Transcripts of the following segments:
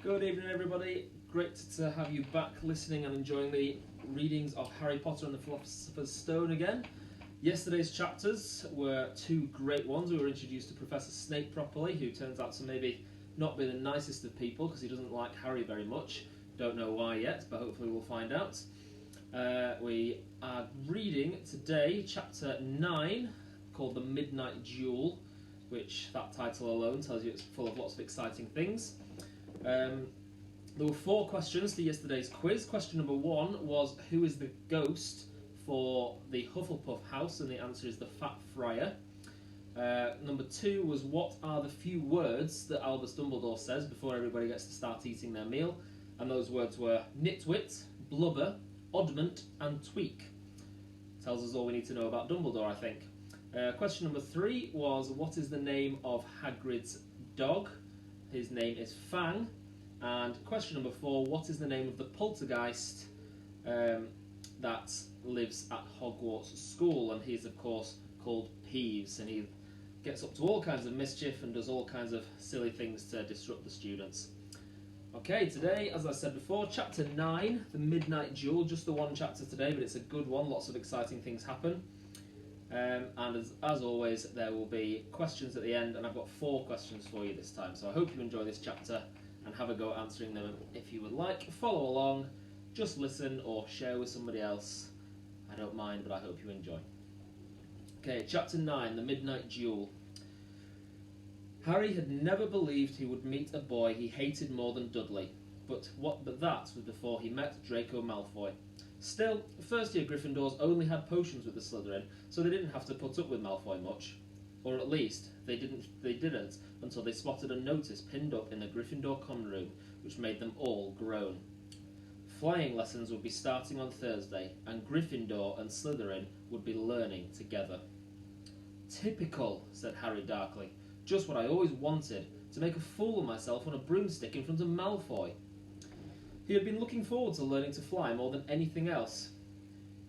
Good evening, everybody. Great to have you back listening and enjoying the readings of Harry Potter and the Philosopher's Stone again. Yesterday's chapters were two great ones. We were introduced to Professor Snape properly, who turns out to maybe not be the nicest of people because he doesn't like Harry very much. Don't know why yet, but hopefully we'll find out. We are reading today chapter 9, called The Midnight Duel, which that title alone tells you it's full of lots of exciting things. There were 4 questions to yesterday's quiz. Question number 1 was, who is the ghost for the Hufflepuff house? And the answer is the Fat Friar. Number 2 was, what are the few words that Albus Dumbledore says before everybody gets to start eating their meal? And those words were Nitwit, Blubber, Oddment and Tweak. Tells us all we need to know about Dumbledore, I think. Question number 3 was, what is the name of Hagrid's dog? His name is Fang. And question number 4, what is the name of the poltergeist that lives at Hogwarts School? And he's, of course, called Peeves. And he gets up to all kinds of mischief and does all kinds of silly things to disrupt the students. Okay, today, as I said before, chapter 9, The Midnight Duel. Just the one chapter today, but it's a good one. Lots of exciting things happen. And as always, there will be questions at the end, and I've got 4 questions for you this time. So I hope you enjoy this chapter and have a go at answering them if you would like. Follow along, just listen or share with somebody else. I don't mind, but I hope you enjoy. Okay, chapter 9, The Midnight Duel. Harry had never believed he would meet a boy he hated more than Dudley, but that was before he met Draco Malfoy. Still, first-year Gryffindors only had potions with the Slytherin, so they didn't have to put up with Malfoy much. Or at least, they didn't until they spotted a notice pinned up in the Gryffindor common room, which made them all groan. Flying lessons would be starting on Thursday, and Gryffindor and Slytherin would be learning together. Typical, said Harry darkly. Just what I always wanted, to make a fool of myself on a broomstick in front of Malfoy. He had been looking forward to learning to fly more than anything else.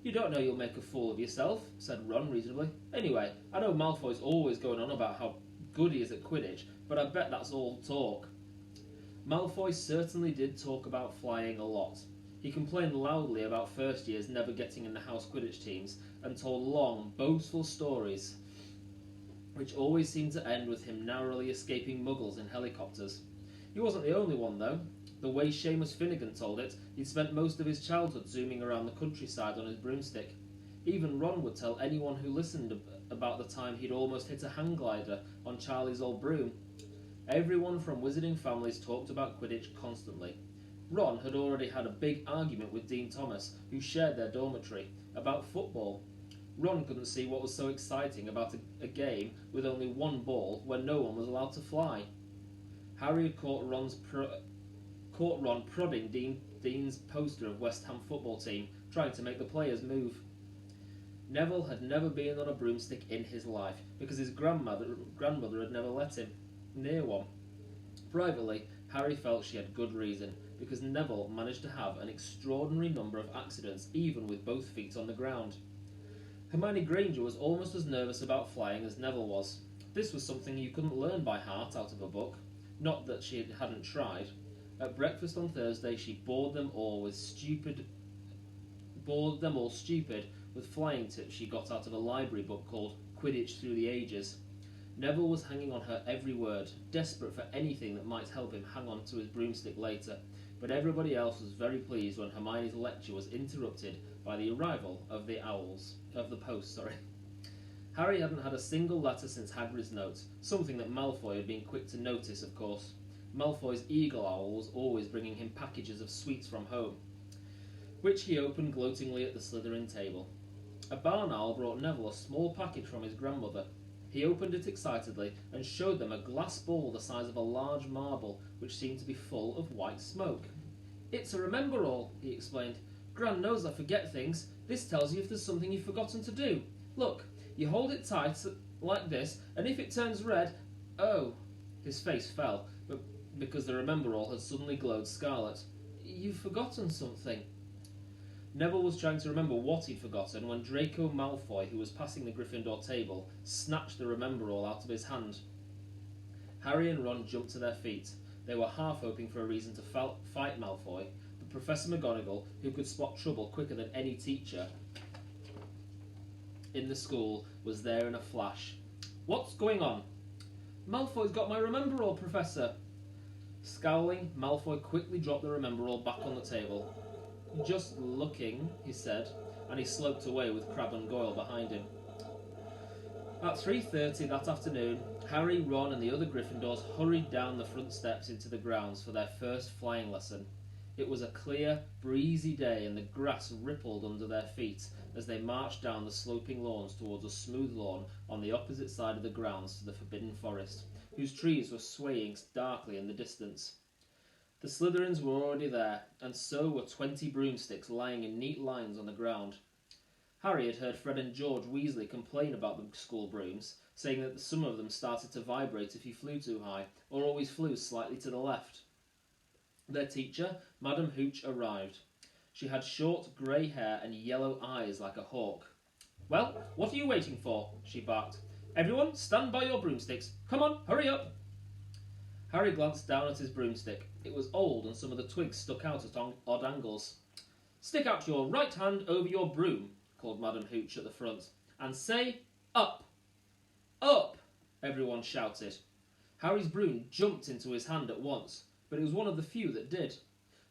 You don't know you'll make a fool of yourself, said Ron reasonably. Anyway, I know Malfoy's always going on about how good he is at Quidditch, but I bet that's all talk. Malfoy certainly did talk about flying a lot. He complained loudly about first years never getting in the house Quidditch teams, and told long, boastful stories, which always seemed to end with him narrowly escaping muggles in helicopters. He wasn't the only one, though. The way Seamus Finnegan told it, he'd spent most of his childhood zooming around the countryside on his broomstick. Even Ron would tell anyone who listened about the time he'd almost hit a hang glider on Charlie's old broom. Everyone from wizarding families talked about Quidditch constantly. Ron had already had a big argument with Dean Thomas, who shared their dormitory, about football. Ron couldn't see what was so exciting about a game with only one ball when no one was allowed to fly. Harry had caught Ron prodding Dean's poster of West Ham football team, trying to make the players move. Neville had never been on a broomstick in his life, because his grandmother had never let him near one. Privately, Harry felt she had good reason, because Neville managed to have an extraordinary number of accidents, even with both feet on the ground. Hermione Granger was almost as nervous about flying as Neville was. This was something you couldn't learn by heart out of a book. Not that she hadn't tried. At breakfast on Thursday, she bored them all stupid with flying tips she got out of a library book called Quidditch Through the Ages. Neville was hanging on her every word, desperate for anything that might help him hang on to his broomstick later, but everybody else was very pleased when Hermione's lecture was interrupted by the arrival of the post. Harry hadn't had a single letter since Hagrid's note, something that Malfoy had been quick to notice, of course. Malfoy's eagle owl was always bringing him packages of sweets from home, which he opened gloatingly at the Slytherin table. A barn owl brought Neville a small package from his grandmother. He opened it excitedly and showed them a glass ball the size of a large marble, which seemed to be full of white smoke. "It's a remember-all," he explained. "Gran knows I forget things. This tells you if there's something you've forgotten to do. Look, you hold it tight like this, and if it turns red..." "Oh." His face fell, but because the remember-all had suddenly glowed scarlet. "You've forgotten something." Neville was trying to remember what he'd forgotten when Draco Malfoy, who was passing the Gryffindor table, snatched the remember-all out of his hand. Harry and Ron jumped to their feet. They were half hoping for a reason to fight Malfoy, but Professor McGonagall, who could spot trouble quicker than any teacher in the school, was there in a flash. "What's going on?" "Malfoy's got my Remember-All, Professor." Scowling, Malfoy quickly dropped the Remember-All back on the table. "Just looking," he said, and he sloped away with Crabbe and Goyle behind him. At 3:30 that afternoon, Harry, Ron and the other Gryffindors hurried down the front steps into the grounds for their first flying lesson. It was a clear, breezy day and the grass rippled under their feet as they marched down the sloping lawns towards a smooth lawn on the opposite side of the grounds to the Forbidden Forest, whose trees were swaying darkly in the distance. The Slytherins were already there, and so were 20 broomsticks lying in neat lines on the ground. Harry had heard Fred and George Weasley complain about the school brooms, saying that some of them started to vibrate if you flew too high, or always flew slightly to the left. Their teacher, Madam Hooch, arrived. She had short grey hair and yellow eyes like a hawk. "Well, what are you waiting for?" she barked. "Everyone, stand by your broomsticks. Come on, hurry up." Harry glanced down at his broomstick. It was old and some of the twigs stuck out at odd angles. "Stick out your right hand over your broom," called Madam Hooch at the front, "and say, 'Up!'" "Up!" everyone shouted. Harry's broom jumped into his hand at once, but it was one of the few that did.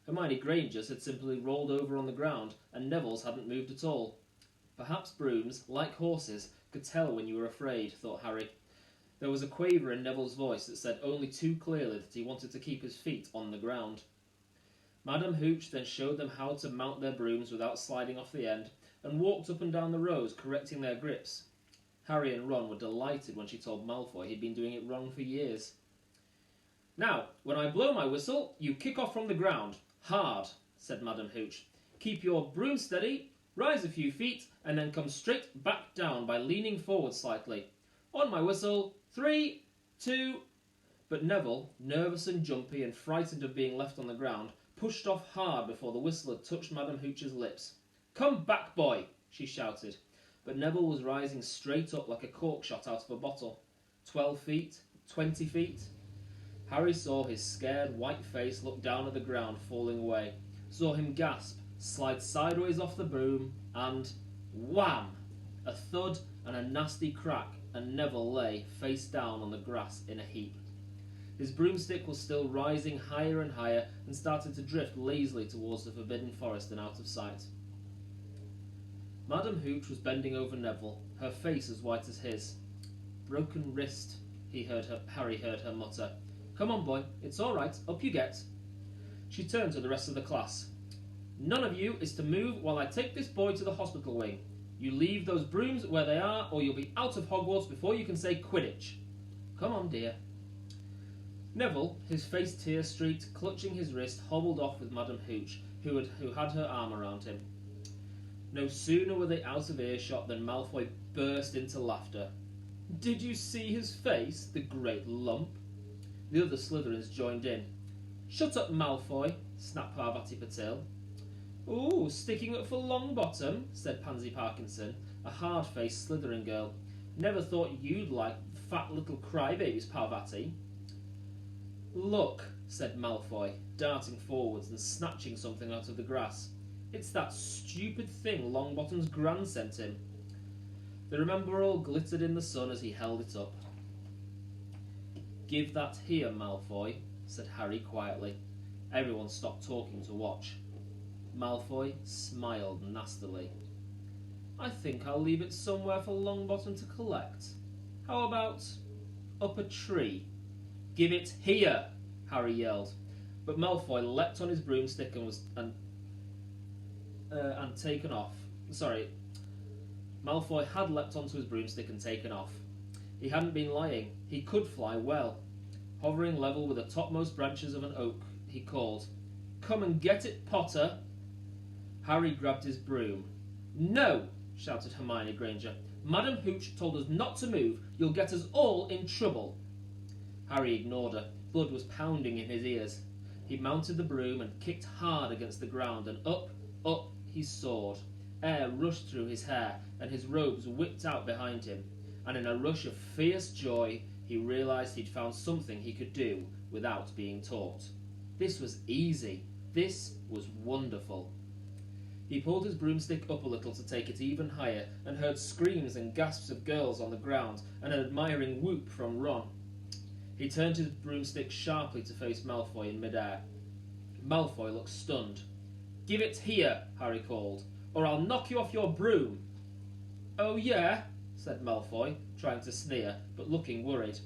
Hermione Granger's had simply rolled over on the ground, and Neville's hadn't moved at all. Perhaps brooms, like horses, could tell when you were afraid, thought Harry. There was a quaver in Neville's voice that said only too clearly that he wanted to keep his feet on the ground. Madam Hooch then showed them how to mount their brooms without sliding off the end, and walked up and down the rows, correcting their grips. Harry and Ron were delighted when she told Malfoy he'd been doing it wrong for years. "Now, when I blow my whistle, you kick off from the ground. Hard," said Madam Hooch. "Keep your broom steady, rise a few feet, and then come straight back down by leaning forward slightly. On my whistle, 3, 2... But Neville, nervous and jumpy and frightened of being left on the ground, pushed off hard before the whistle had touched Madam Hooch's lips. "Come back, boy," she shouted, but Neville was rising straight up like a cork shot out of a bottle. 12 feet, 20 feet... Harry saw his scared white face look down at the ground falling away, saw him gasp, slide sideways off the broom, and wham! A thud and a nasty crack, and Neville lay face down on the grass in a heap. His broomstick was still rising higher and higher and started to drift lazily towards the Forbidden Forest and out of sight. Madam Hooch was bending over Neville, her face as white as his. "Broken wrist," Harry heard her mutter. "Come on, boy, it's all right, up you get." She turned to the rest of the class. "None of you is to move while I take this boy to the hospital wing. You leave those brooms where they are, or you'll be out of Hogwarts before you can say Quidditch. Come on, dear." Neville, his face tear-streaked, clutching his wrist, hobbled off with Madam Hooch, who had her arm around him. No sooner were they out of earshot than Malfoy burst into laughter. "Did you see his face, the great lump?" The other Slytherins joined in. "Shut up, Malfoy," snapped Parvati Patil. "Ooh, sticking up for Longbottom," said Pansy Parkinson, a hard-faced Slytherin girl. "Never thought you'd like fat little crybabies, Parvati." "Look," said Malfoy, darting forwards and snatching something out of the grass. "It's that stupid thing Longbottom's gran sent him." The Remember-All glittered in the sun as he held it up. "Give that here, Malfoy," said Harry quietly. Everyone stopped talking to watch. Malfoy smiled nastily. "I think I'll leave it somewhere for Longbottom to collect. How about up a tree?" "Give it here!" Harry yelled. But Malfoy leapt on his broomstick and taken off. Sorry, Malfoy had leapt onto his broomstick and taken off. He hadn't been lying. He could fly well. Hovering level with the topmost branches of an oak, he called, "Come and get it, Potter!" Harry grabbed his broom. "No!" shouted Hermione Granger. "Madam Hooch told us not to move. You'll get us all in trouble." Harry ignored her. Blood was pounding in his ears. He mounted the broom and kicked hard against the ground, and up he soared. Air rushed through his hair, and his robes whipped out behind him. And in a rush of fierce joy, he realised he'd found something he could do without being taught. This was easy. This was wonderful. He pulled his broomstick up a little to take it even higher, and heard screams and gasps of girls on the ground, and an admiring whoop from Ron. He turned his broomstick sharply to face Malfoy in midair. Malfoy looked stunned. "Give it here," Harry called, "or I'll knock you off your broom." "Oh yeah?" said Malfoy, trying to sneer, but looking worried.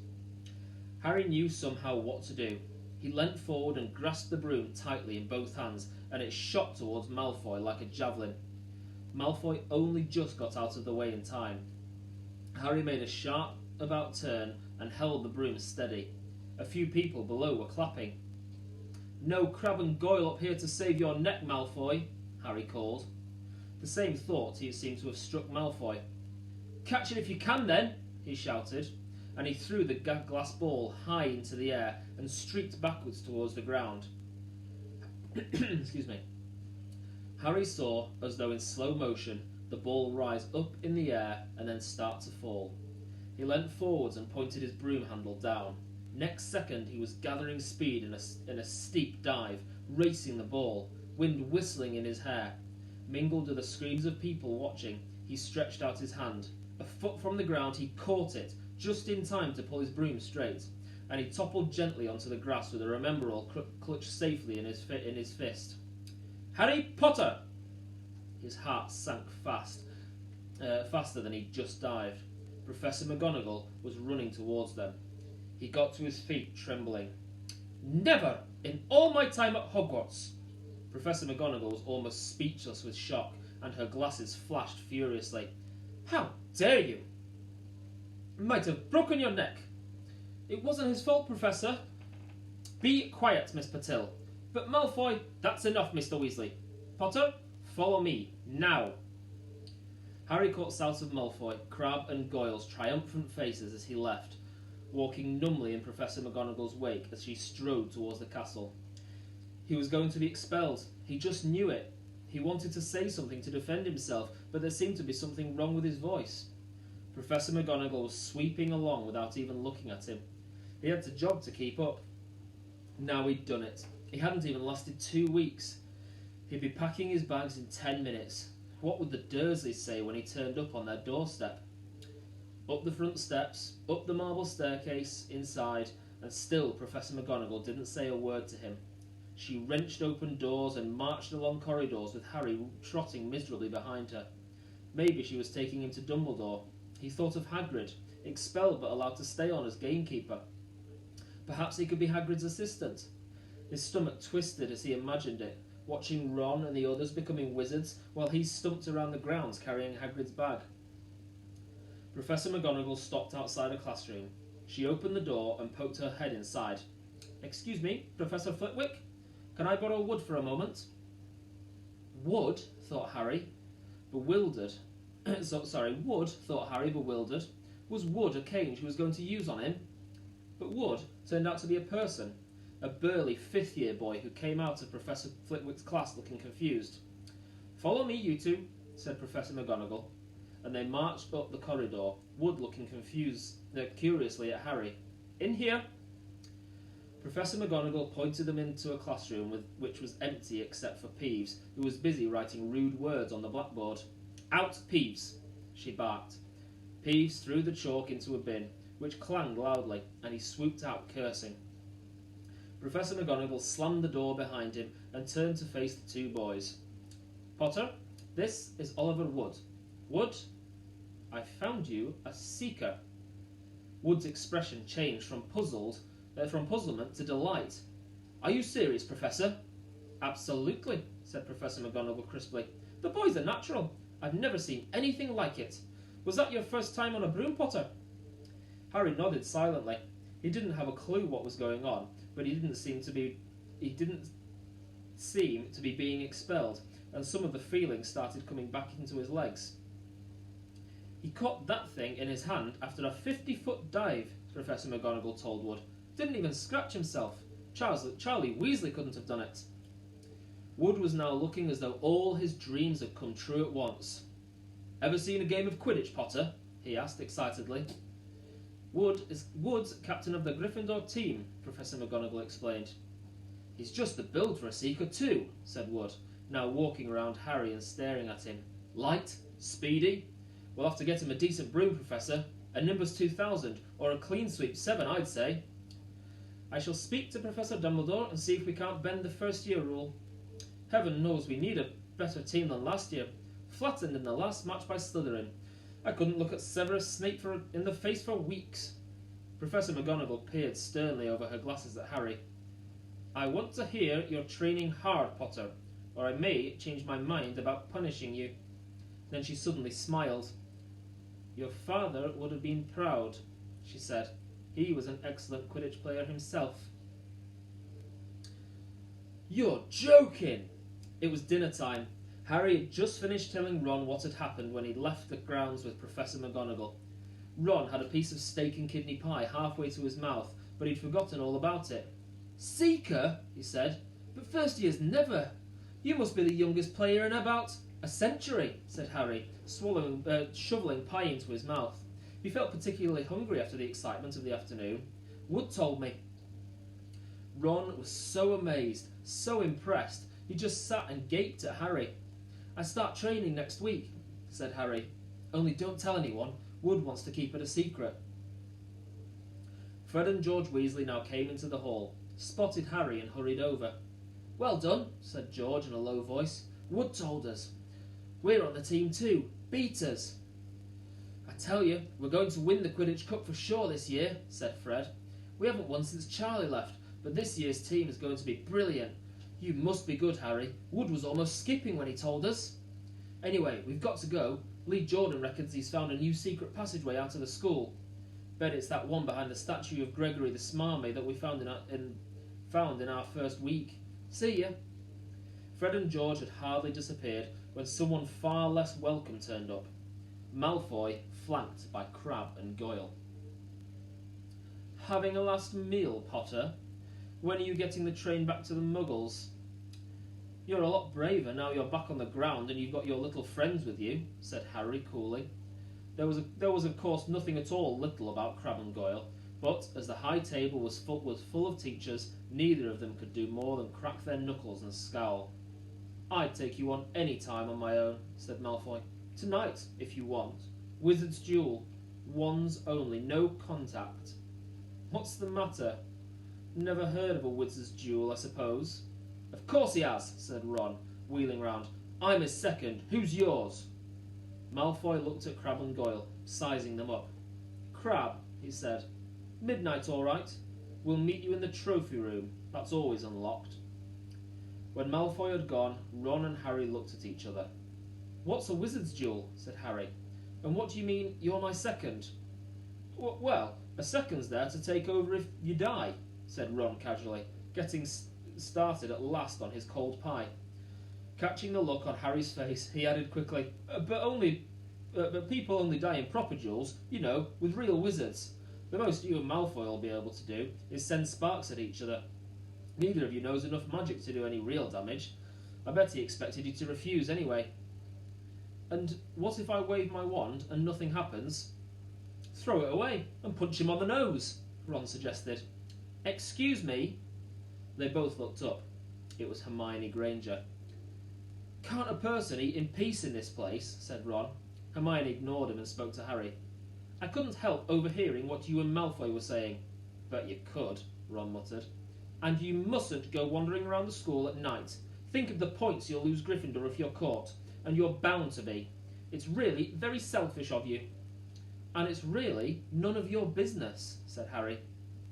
Harry knew somehow what to do. He leant forward and grasped the broom tightly in both hands, and it shot towards Malfoy like a javelin. Malfoy only just got out of the way in time. Harry made a sharp about turn and held the broom steady. A few people below were clapping. "No Crab and Goyle up here to save your neck, Malfoy," Harry called. The same thought he seemed to have struck Malfoy. "Catch it if you can, then," he shouted, and he threw the glass ball high into the air and streaked backwards towards the ground. Excuse me. Harry saw, as though in slow motion, the ball rise up in the air and then start to fall. He leant forwards and pointed his broom handle down. Next second he was gathering speed in a steep dive, racing the ball, wind whistling in his hair. Mingled with the screams of people watching, he stretched out his hand. A foot from the ground he caught it, just in time to pull his broom straight, and he toppled gently onto the grass with a rememberall clutched safely in his fist. "Harry Potter!" His heart sank faster than he'd just dived. Professor McGonagall was running towards them. He got to his feet, trembling. "Never in all my time at Hogwarts!" Professor McGonagall was almost speechless with shock, and her glasses flashed furiously. "How dare you! Might have broken your neck." "It wasn't his fault, Professor." "Be quiet, Miss Patil." "But Malfoy..." "That's enough, Mr. Weasley. Potter, follow me, now." Harry caught sight of Malfoy, Crabbe and Goyle's triumphant faces as he left, walking numbly in Professor McGonagall's wake as she strode towards the castle. He was going to be expelled. He just knew it. He wanted to say something to defend himself, but there seemed to be something wrong with his voice. Professor McGonagall was sweeping along without even looking at him. He had to jog to keep up. Now he'd done it. He hadn't even lasted 2 weeks. He'd be packing his bags in 10 minutes. What would the Dursleys say when he turned up on their doorstep? Up the front steps, up the marble staircase, inside, and still Professor McGonagall didn't say a word to him. She wrenched open doors and marched along corridors with Harry trotting miserably behind her. Maybe she was taking him to Dumbledore. He thought of Hagrid, expelled but allowed to stay on as gamekeeper. Perhaps he could be Hagrid's assistant. His stomach twisted as he imagined it, watching Ron and the others becoming wizards while he stumped around the grounds carrying Hagrid's bag. Professor McGonagall stopped outside a classroom. She opened the door and poked her head inside. "Excuse me, Professor Flitwick? Can I borrow wood for a moment?" Wood, thought Harry, bewildered. Wood, thought Harry, bewildered. Was wood a cane she was going to use on him? But wood turned out to be a person, a burly fifth-year boy who came out of Professor Flitwick's class looking confused. "Follow me, you two," said Professor McGonagall, and they marched up the corridor, Wood looking curiously at Harry. "In here." Professor McGonagall pointed them into a classroom which was empty except for Peeves, who was busy writing rude words on the blackboard. "Out, Peeves," she barked. Peeves threw the chalk into a bin, which clanged loudly, and he swooped out cursing. Professor McGonagall slammed the door behind him and turned to face the two boys. "Potter, this is Oliver Wood. Wood, I found you a seeker." Wood's expression changed from puzzlement to delight. "Are you serious, Professor?" "Absolutely," said Professor McGonagall crisply. "The boy's a natural. I've never seen anything like it. Was that your first time on a broom, Potter?" Harry nodded silently. He didn't have a clue what was going on, but he didn't seem to be being expelled, and some of the feeling started coming back into his legs. "He caught that thing in his hand after a 50-foot dive," Professor McGonagall told Wood. "Didn't even scratch himself. Charlie Weasley couldn't have done it." Wood was now looking as though all his dreams had come true at once. "Ever seen a game of Quidditch, Potter?" he asked excitedly. Wood's captain of the Gryffindor team, Professor McGonagall explained. He's just the build for a seeker too, said Wood, now walking around Harry and staring at him. Light? Speedy? We'll have to get him a decent broom, Professor. A Nimbus 2000, or a Clean Sweep 7, I'd say. I shall speak to Professor Dumbledore and see if we can't bend the first-year rule. Heaven knows we need a better team than last year. Flattened in the last match by Slytherin. I couldn't look at Severus Snape in the face for weeks. Professor McGonagall peered sternly over her glasses at Harry. I want to hear you're training hard, Potter, or I may change my mind about punishing you. Then she suddenly smiled. Your father would have been proud, she said. He was an excellent Quidditch player himself. You're joking! It was dinner time. Harry had just finished telling Ron what had happened when he left the grounds with Professor McGonagall. Ron had a piece of steak and kidney pie halfway to his mouth, but he'd forgotten all about it. Seeker, he said, but first years never. You must be the youngest player in about a century, said Harry, shoveling pie into his mouth. He felt particularly hungry after the excitement of the afternoon. Wood told me. Ron was so amazed, so impressed, he just sat and gaped at Harry. I start training next week, said Harry. Only don't tell anyone. Wood wants to keep it a secret. Fred and George Weasley now came into the hall, spotted Harry and hurried over. Well done, said George in a low voice. Wood told us. We're on the team too. Beat us. I tell you, we're going to win the Quidditch Cup for sure this year, said Fred. We haven't won since Charlie left, but this year's team is going to be brilliant. You must be good, Harry. Wood was almost skipping when he told us. Anyway, we've got to go. Lee Jordan reckons he's found a new secret passageway out of the school. Bet it's that one behind the statue of Gregory the Smarmy that we found in our first week. See ya. Fred and George had hardly disappeared when someone far less welcome turned up. Malfoy, flanked by Crabbe and Goyle. Having a last meal, Potter? When are you getting the train back to the Muggles? You're a lot braver now you're back on the ground and you've got your little friends with you, said Harry coolly. There was of course nothing at all little about Crabbe and Goyle, but as the high table was full of teachers, neither of them could do more than crack their knuckles and scowl. I'd take you on any time on my own, said Malfoy. Tonight, if you want. Wizard's Duel. Wands only, no contact. What's the matter? Never heard of a Wizard's Duel, I suppose. Of course he has, said Ron, wheeling round. I'm his second. Who's yours? Malfoy looked at Crabbe and Goyle, sizing them up. Crabbe, he said. Midnight, all right. We'll meet you in the trophy room. That's always unlocked. When Malfoy had gone, Ron and Harry looked at each other. What's a Wizard's Duel? Said Harry. And what do you mean you're my second? Well, a second's there to take over if you die, said Ron casually, getting started at last on his cold pie. Catching the look on Harry's face, he added quickly, but people only die in proper duels, you know, with real wizards. The most you and Malfoy will be able to do is send sparks at each other. Neither of you knows enough magic to do any real damage. I bet he expected you to refuse anyway. And what if I wave my wand and nothing happens? Throw it away and punch him on the nose, Ron suggested. Excuse me? They both looked up. It was Hermione Granger. Can't a person eat in peace in this place? Said Ron. Hermione ignored him and spoke to Harry. I couldn't help overhearing what you and Malfoy were saying. Bet you could, Ron muttered. And you mustn't go wandering around the school at night. Think of the points you'll lose Gryffindor if you're caught. And you're bound to be. It's really very selfish of you. And it's really none of your business, said Harry.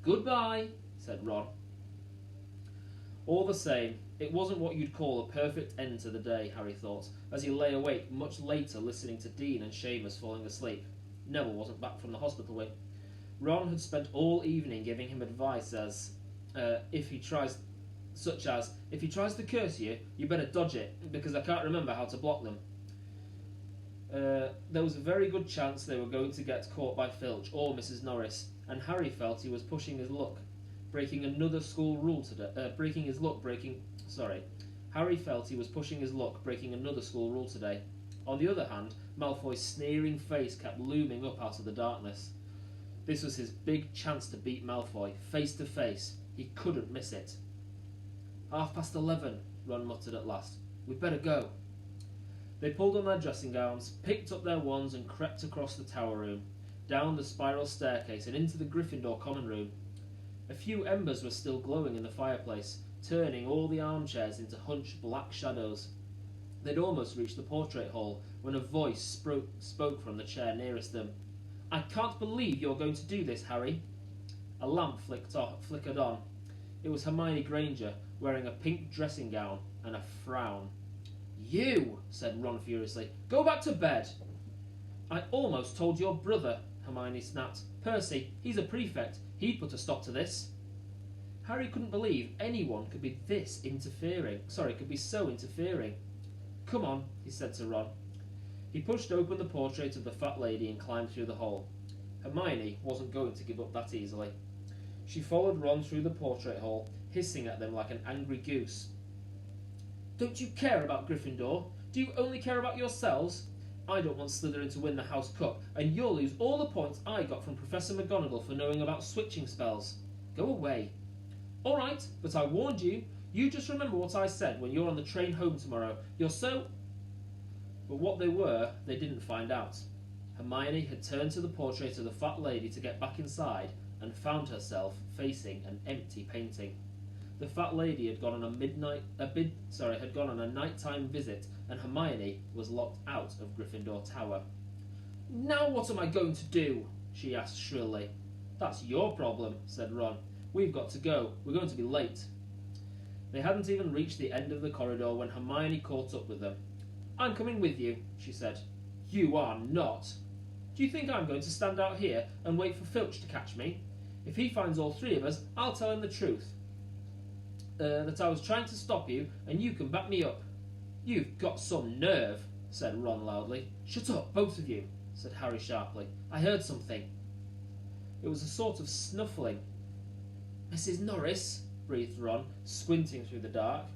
Goodbye, said Ron. All the same, it wasn't what you'd call a perfect end to the day, Harry thought, as he lay awake much later listening to Dean and Seamus falling asleep. Neville wasn't back from the hospital wing. Ron had spent all evening giving him advice if he tries to curse you, you better dodge it, because I can't remember how to block them. There was a very good chance they were going to get caught by Filch or Mrs. Norris, and Harry felt he was pushing his luck, breaking another school rule today. Harry felt he was pushing his luck, breaking another school rule today. On the other hand, Malfoy's sneering face kept looming up out of the darkness. This was his big chance to beat Malfoy, face to face. He couldn't miss it. 11:30, Ron muttered at last. We'd better go. They pulled on their dressing gowns, picked up their wands and crept across the tower room, down the spiral staircase and into the Gryffindor common room. A few embers were still glowing in the fireplace, turning all the armchairs into hunched black shadows. They'd almost reached the portrait hall when a voice spoke from the chair nearest them. I can't believe you're going to do this, Harry. A lamp flickered on. It was Hermione Granger, wearing a pink dressing gown and a frown. You, said Ron furiously, go back to bed. I almost told your brother, Hermione snapped. Percy, he's a prefect. He'd put a stop to this. Harry couldn't believe anyone could be so interfering. Come on, he said to Ron. He pushed open the portrait of the fat lady and climbed through the hall. Hermione wasn't going to give up that easily. She followed Ron through the portrait hall, hissing at them like an angry goose. Don't you care about Gryffindor? Do you only care about yourselves? I don't want Slytherin to win the House Cup, and you'll lose all the points I got from Professor McGonagall for knowing about switching spells. Go away. All right, but I warned you. You just remember what I said when you're on the train home tomorrow. You're so... But what they were, they didn't find out. Hermione had turned to the portrait of the fat lady to get back inside and found herself facing an empty painting. The fat lady had gone on a nighttime visit, and Hermione was locked out of Gryffindor Tower. Now what am I going to do? She asked shrilly. That's your problem, said Ron. We've got to go. We're going to be late. They hadn't even reached the end of the corridor when Hermione caught up with them. I'm coming with you, she said. You are not. Do you think I'm going to stand out here and wait for Filch to catch me? If he finds all three of us, I'll tell him the truth. That I was trying to stop you, and you can back me up. You've got some nerve, said Ron loudly. Shut up, both of you, said Harry sharply. I heard something. It was a sort of snuffling. Mrs. Norris, breathed Ron, squinting through the dark.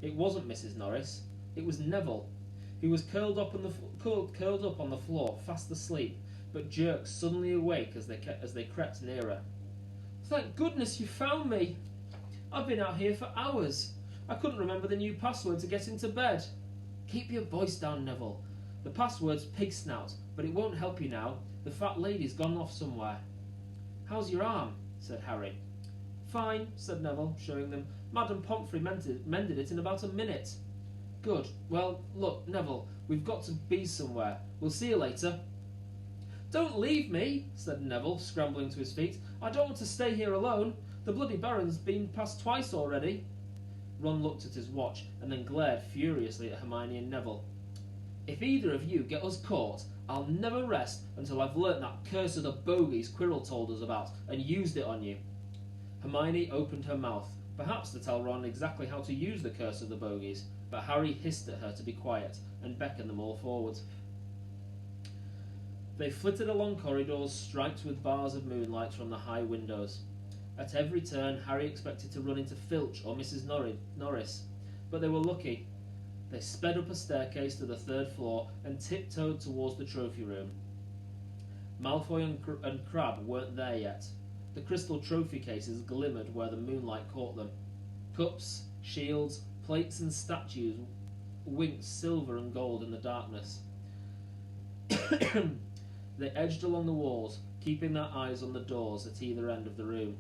It wasn't Mrs. Norris. It was Neville. He was curled up on the floor, fast asleep, but jerked suddenly awake as they crept nearer. Thank goodness you found me. I've been out here for hours. I couldn't remember the new password to get into bed. Keep your voice down, Neville. The password's pig snout, but it won't help you now. The fat lady's gone off somewhere. How's your arm? Said Harry. Fine, said Neville, showing them. Madame Pomfrey mended it in about a minute. Good. Well, look, Neville, we've got to be somewhere. We'll see you later. Don't leave me, said Neville, scrambling to his feet. I don't want to stay here alone. The bloody Baron's been past twice already. Ron looked at his watch and then glared furiously at Hermione and Neville. If either of you get us caught, I'll never rest until I've learnt that curse of the bogies Quirrell told us about and used it on you. Hermione opened her mouth, perhaps to tell Ron exactly how to use the curse of the bogies, but Harry hissed at her to be quiet and beckoned them all forward. They flitted along corridors striped with bars of moonlight from the high windows. At every turn, Harry expected to run into Filch or Mrs. Norris, but they were lucky. They sped up a staircase to the third floor and tiptoed towards the trophy room. Malfoy and Crabbe weren't there yet. The crystal trophy cases glimmered where the moonlight caught them. Cups, shields, plates and statues winked silver and gold in the darkness. They edged along the walls, keeping their eyes on the doors at either end of the room.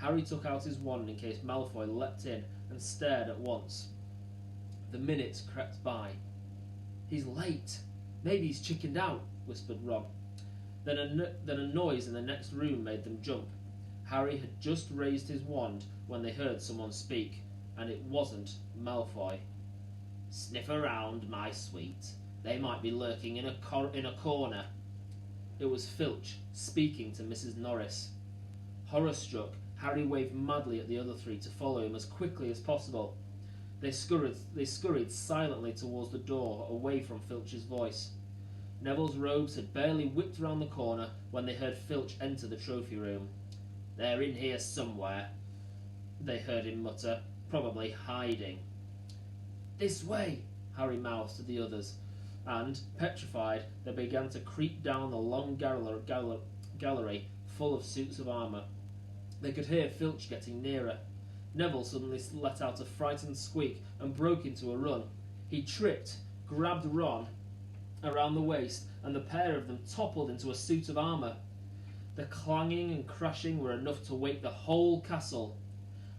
Harry took out his wand in case Malfoy leapt in and stared at once. The minutes crept by. He's late. Maybe he's chickened out, whispered Ron. Then a noise in the next room made them jump. Harry had just raised his wand when they heard someone speak, and it wasn't Malfoy. Sniff around, my sweet. They might be lurking in a corner. It was Filch, speaking to Mrs. Norris. Horror-struck, Harry waved madly at the other three to follow him as quickly as possible. They scurried silently towards the door, away from Filch's voice. Neville's robes had barely whipped round the corner when they heard Filch enter the trophy room. They're in here somewhere, they heard him mutter, probably hiding. This way, Harry mouthed to the others, and, petrified, they began to creep down the long gallery, full of suits of armour. They could hear Filch getting nearer. Neville suddenly let out a frightened squeak and broke into a run. He tripped, grabbed Ron around the waist, and the pair of them toppled into a suit of armour. The clanging and crashing were enough to wake the whole castle.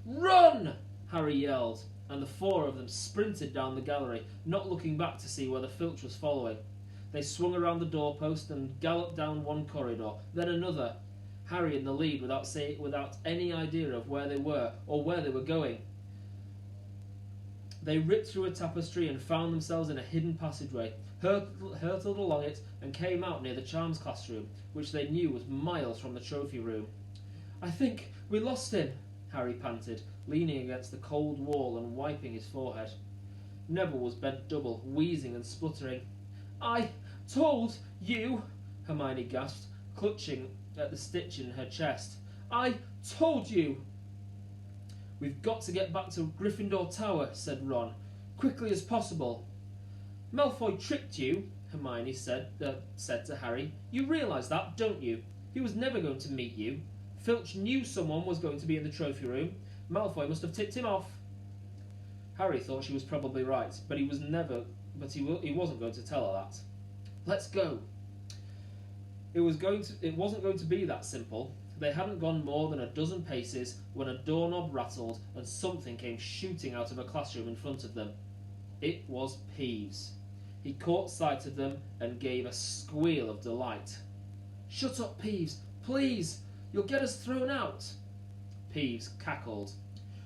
"Run!" Harry yelled, and the four of them sprinted down the gallery, not looking back to see whether Filch was following. They swung around the doorpost and galloped down one corridor, then another, Harry in the lead without any idea of where they were or where they were going. They ripped through a tapestry and found themselves in a hidden passageway, hurtled along it, and came out near the charms classroom, which they knew was miles from the trophy room. "I think we lost him," Harry panted, leaning against the cold wall and wiping his forehead. Neville was bent double, wheezing and spluttering. "I told you," Hermione gasped, clutching at the stitch in her chest. "I told you." "We've got to get back to Gryffindor Tower," said Ron, "quickly as possible." "Malfoy tricked you," Hermione said to Harry. "You realise that, don't you? He was never going to meet you. Filch knew someone was going to be in the trophy room. Malfoy must have tipped him off." Harry thought she was probably right, but he wasn't going to tell her that. "Let's go." It wasn't going to be that simple. They hadn't gone more than a dozen paces when a doorknob rattled and something came shooting out of a classroom in front of them. It was Peeves. He caught sight of them and gave a squeal of delight. "Shut up, Peeves, please! You'll get us thrown out." Peeves cackled.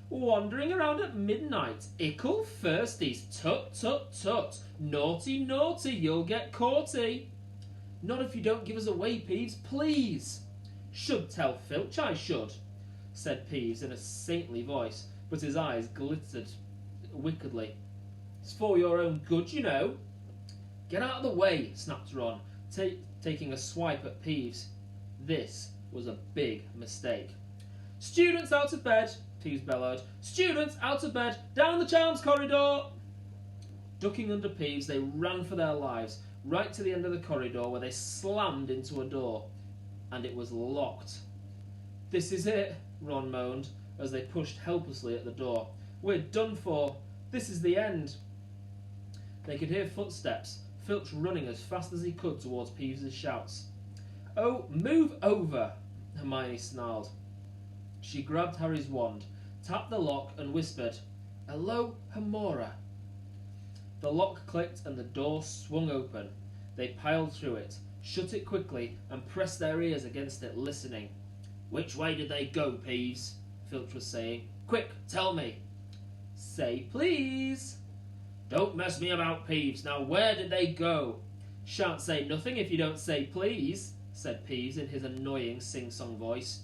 "Wandering around at midnight, ickle firsties, tut tut tut, naughty naughty, you'll get caughty." "Not if you don't give us away, Peeves, please." "Should tell Filch, I should," said Peeves in a saintly voice, but his eyes glittered wickedly. "It's for your own good, you know." "Get out of the way," snapped Ron, taking a swipe at Peeves. This was a big mistake. "Students out of bed," Peeves bellowed. "Students out of bed, down the charms corridor." Ducking under Peeves, they ran for their lives, right to the end of the corridor where they slammed into a door. And it was locked. "This is it," Ron moaned as they pushed helplessly at the door. "We're done for. This is the end." They could hear footsteps, Filch running as fast as he could towards Peeves' shouts. "Oh, move over," Hermione snarled. She grabbed Harry's wand, tapped the lock and whispered, "Hello, Hamora." The lock clicked and the door swung open. They piled through it, shut it quickly, and pressed their ears against it, listening. "Which way did they go, Peeves?" Filch was saying. "Quick, tell me." "Say please." "Don't mess me about, Peeves. Now where did they go?" "Shan't say nothing if you don't say please," said Peeves in his annoying sing-song voice.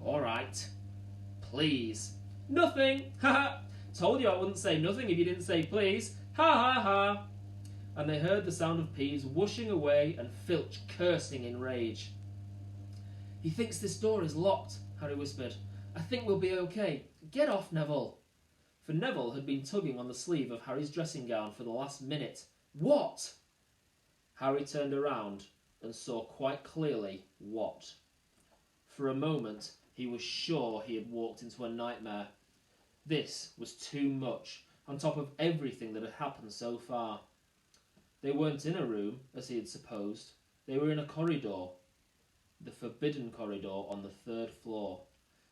"All right. Please." "Nothing. Ha ha. Told you I wouldn't say nothing if you didn't say please. Ha ha ha." And they heard the sound of Peeves whooshing away and Filch cursing in rage. "He thinks this door is locked," Harry whispered. "I think we'll be okay. Get off, Neville." For Neville had been tugging on the sleeve of Harry's dressing gown for the last minute. "What?" Harry turned around and saw quite clearly what. For a moment, he was sure he had walked into a nightmare. This was too much, on top of everything that had happened so far. They weren't in a room, as he had supposed. They were in a corridor. The forbidden corridor on the 3rd floor.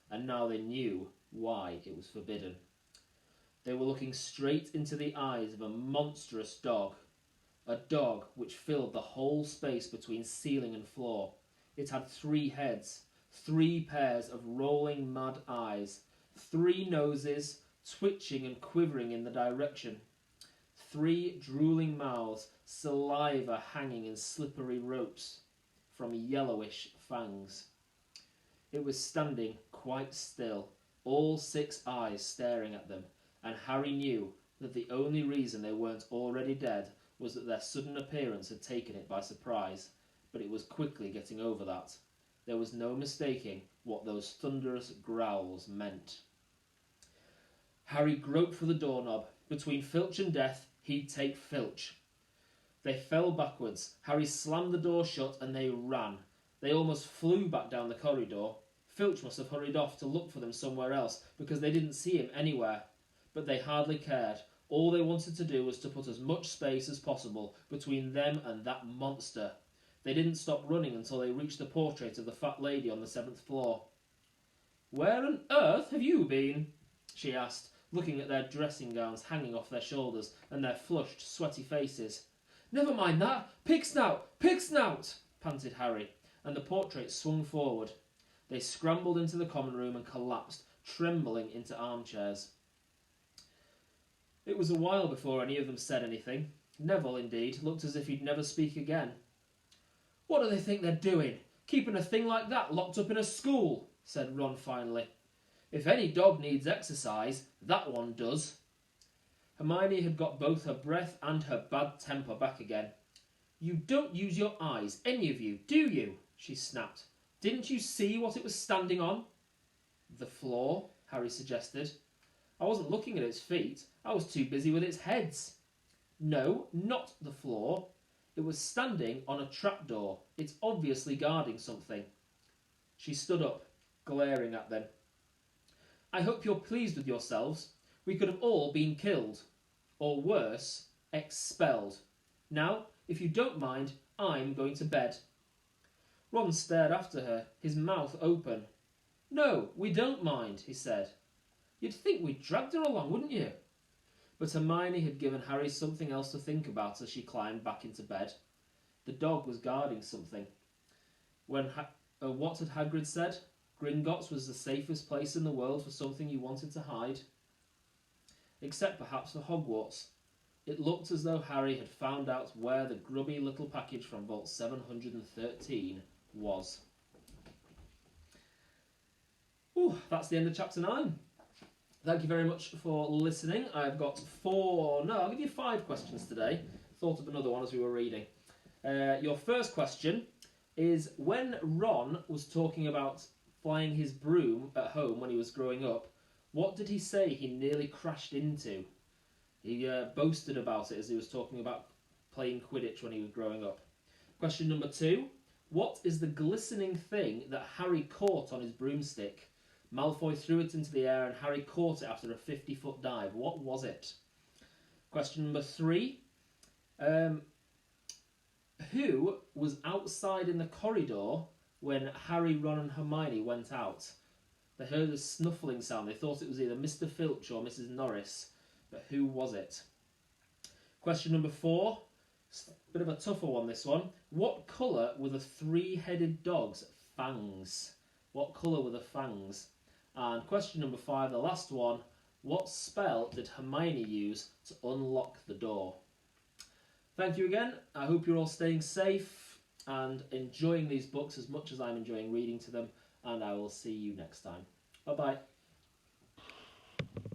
And now they knew why it was forbidden. They were looking straight into the eyes of a monstrous dog. A dog which filled the whole space between ceiling and floor. It had 3 heads, 3 pairs of rolling mad eyes, 3 noses twitching and quivering in the direction, 3 drooling mouths, saliva hanging in slippery ropes from yellowish fangs. It was standing quite still, all 6 eyes staring at them, and Harry knew that the only reason they weren't already dead was that their sudden appearance had taken it by surprise, but it was quickly getting over that. There was no mistaking what those thunderous growls meant. Harry groped for the doorknob. Between Filch and death, he'd take Filch. They fell backwards. Harry slammed the door shut and they ran. They almost flew back down the corridor. Filch must have hurried off to look for them somewhere else, because they didn't see him anywhere. But they hardly cared. All they wanted to do was to put as much space as possible between them and that monster. They didn't stop running until they reached the portrait of the fat lady on the 7th floor. "Where on earth have you been?" she asked, looking at their dressing gowns hanging off their shoulders and their flushed, sweaty faces. "Never mind that! Pig snout! Pig snout!" panted Harry, and the portrait swung forward. They scrambled into the common room and collapsed, trembling into armchairs. It was a while before any of them said anything. Neville, indeed, looked as if he'd never speak again. "What do they think they're doing? Keeping a thing like that locked up in a school?" said Ron finally. "If any dog needs exercise, that one does." Hermione had got both her breath and her bad temper back again. "You don't use your eyes, any of you, do you?" she snapped. "Didn't you see what it was standing on?" "The floor," Harry suggested. "I wasn't looking at its feet. I was too busy with its heads." "No, not the floor. It was standing on a trapdoor. It's obviously guarding something." She stood up, glaring at them. "I hope you're pleased with yourselves. We could have all been killed. Or worse, expelled. Now, if you don't mind, I'm going to bed." Ron stared after her, his mouth open. "No, we don't mind," he said. "You'd think we'd dragged her along, wouldn't you?" But Hermione had given Harry something else to think about as she climbed back into bed. The dog was guarding something. What had Hagrid said? Gringotts was the safest place in the world for something you wanted to hide. Except perhaps for Hogwarts. It looked as though Harry had found out where the grubby little package from Vault 713 was. Ooh, that's the end of Chapter 9. Thank you very much for listening. I've got I'll give you 5 questions today. Thought of another one as we were reading. Your first question is, when Ron was talking about flying his broom at home when he was growing up, what did he say he nearly crashed into? He boasted about it as he was talking about playing Quidditch when he was growing up. Question number 2, what is the glistening thing that Harry caught on his broomstick? Malfoy threw it into the air and Harry caught it after a 50-foot dive. What was it? Question number 3, who was outside in the corridor when Harry, Ron and Hermione went out? They heard a snuffling sound. They thought it was either Mr. Filch or Mrs. Norris. But who was it? Question number 4. Bit of a tougher one, this one. What colour were the 3-headed dog's fangs? What colour were the fangs? And question number 5, the last one. What spell did Hermione use to unlock the door? Thank you again. I hope you're all staying safe and enjoying these books as much as I'm enjoying reading to them. And I will see you next time. Bye-bye.